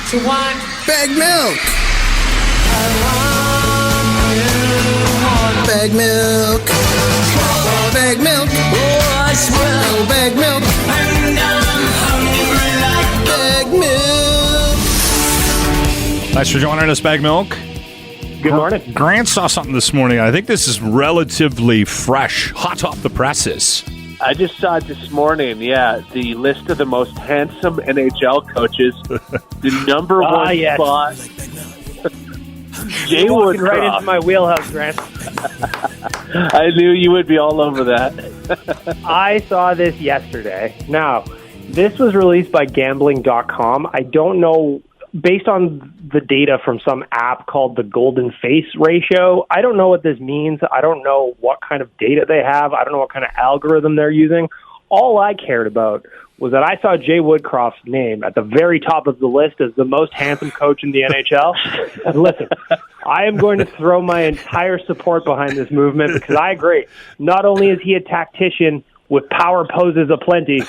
to want Baggedmilk. Baggedmilk. Baggedmilk. Oh, I swear. Oh, Baggedmilk. And I'm hungry like Baggedmilk. Thanks for joining us, Baggedmilk. Good morning. Grant saw something this morning. I think this is relatively fresh, hot off the presses. I just saw it this morning, the list of the most handsome NHL coaches. The number one spot, Jay Woodcroft. Right into my wheelhouse, Grant. I knew you would be all over that. I saw this yesterday. Now, this was released by gambling.com. I don't know, based on the data from some app called the Golden Face Ratio, I don't know what this means. I don't know what kind of data they have. I don't know what kind of algorithm they're using. All I cared about was that I saw Jay Woodcroft's name at the very top of the list as the most handsome coach in the NHL. And listen, I am going to throw my entire support behind this movement because I agree. Not only is he a tactician with power poses aplenty,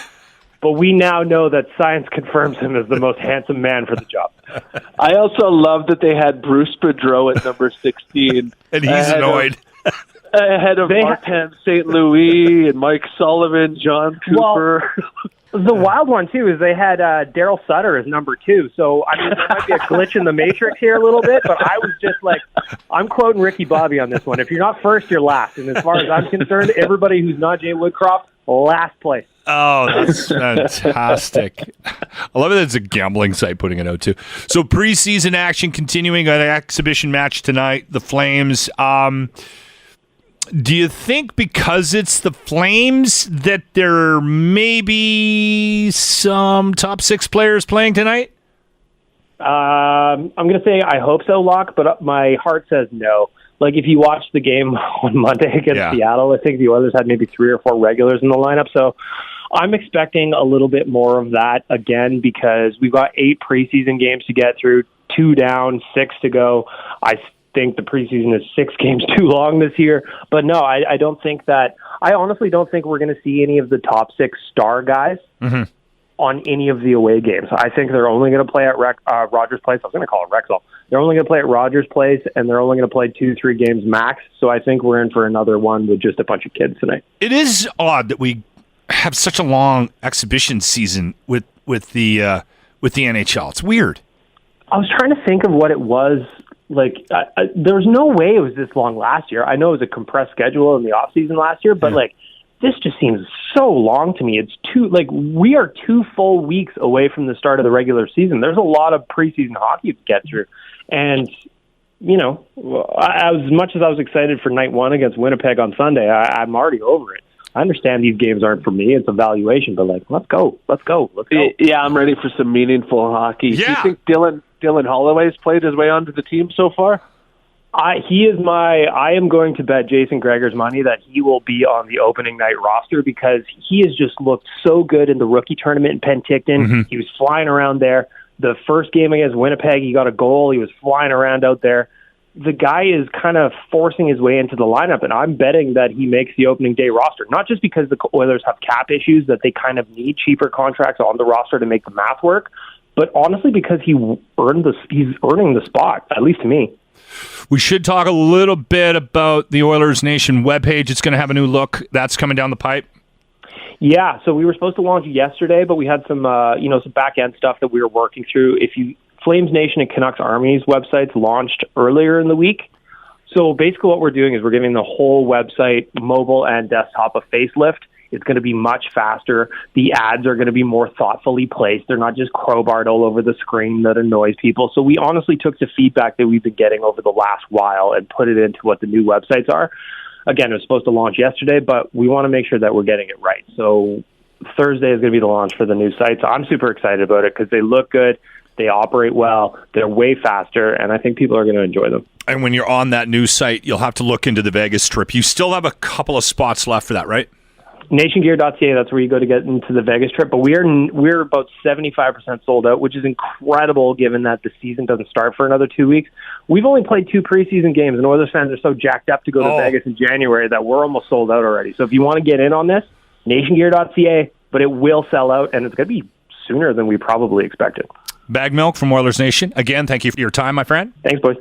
but we now know that science confirms him as the most handsome man for the job. I also love that they had Bruce Boudreau at number 16. And he's annoyed. Ahead of Martin St. Louis and Mike Sullivan, John Cooper. Well, the wild one, too, is they had Daryl Sutter as number 2. So, I mean, there might be a glitch in the matrix here a little bit, but I was just like, I'm quoting Ricky Bobby on this one. If you're not first, you're last. And as far as I'm concerned, everybody who's not Jay Woodcroft, last place. Oh, that's fantastic. I love it. It's a gambling site putting it out, too. So preseason action continuing, an exhibition match tonight, the Flames. Do you think because it's the Flames that there may be some top 6 players playing tonight? I'm going to say I hope so, Locke, but my heart says no. Like, if you watch the game on Monday against Seattle, I think the Oilers had maybe 3 or 4 regulars in the lineup. So I'm expecting a little bit more of that again because we've got 8 preseason games to get through, 2 down, 6 to go. I think the preseason is 6 games too long this year. But no, I don't think that – I honestly don't think we're going to see any of the top 6 star guys on any of the away games. I think they're only going to play at Rogers Place. I was going to call it Rexall. They're only going to play at Rogers Place, and they're only going to play 2-3 games max. So I think we're in for another one with just a bunch of kids tonight. It is odd that we have such a long exhibition season with the NHL. It's weird. I was trying to think of what it was. Like, there's no way it was this long last year. I know it was a compressed schedule in the offseason last year, but this just seems so long to me. It's we are 2 full weeks away from the start of the regular season. There's a lot of preseason hockey to get through. And, you know, as much as I was excited for night 1 against Winnipeg on Sunday, I'm already over it. I understand these games aren't for me. It's evaluation, but let's go. Yeah, I'm ready for some meaningful hockey. Yeah. Do you think Dylan Holloway's played his way onto the team so far? I am going to bet Jason Greger's money that he will be on the opening night roster because he has just looked so good in the rookie tournament in Penticton. Mm-hmm. He was flying around there. The first game against Winnipeg, he got a goal. He was flying around out there. The guy is kind of forcing his way into the lineup, and I'm betting that he makes the opening day roster, not just because the Oilers have cap issues that they kind of need cheaper contracts on the roster to make the math work, but honestly because he's earning the spot, at least to me. We should talk a little bit about the Oilers Nation webpage. It's going to have a new look. That's coming down the pipe. Yeah, so we were supposed to launch yesterday, but we had some some back-end stuff that we were working through. Flames Nation and Canucks Army's websites launched earlier in the week. So basically what we're doing is we're giving the whole website, mobile and desktop, a facelift. It's going to be much faster. The ads are going to be more thoughtfully placed. They're not just crowbarred all over the screen that annoys people. So we honestly took the feedback that we've been getting over the last while and put it into what the new websites are. Again, it was supposed to launch yesterday, but we want to make sure that we're getting it right. So Thursday is going to be the launch for the new sites. I'm super excited about it because they look good. They operate well. They're way faster, and I think people are going to enjoy them. And when you're on that new site, you'll have to look into the Vegas trip. You still have a couple of spots left for that, right? NationGear.ca, that's where you go to get into the Vegas trip. But we're about 75% sold out, which is incredible given that the season doesn't start for another 2 weeks. We've only played 2 preseason games, and Oilers fans are so jacked up to go to Vegas in January that we're almost sold out already. So if you want to get in on this, NationGear.ca, but it will sell out, and it's going to be sooner than we probably expected. Baggedmilk from Oilers Nation. Again, thank you for your time, my friend. Thanks, boys.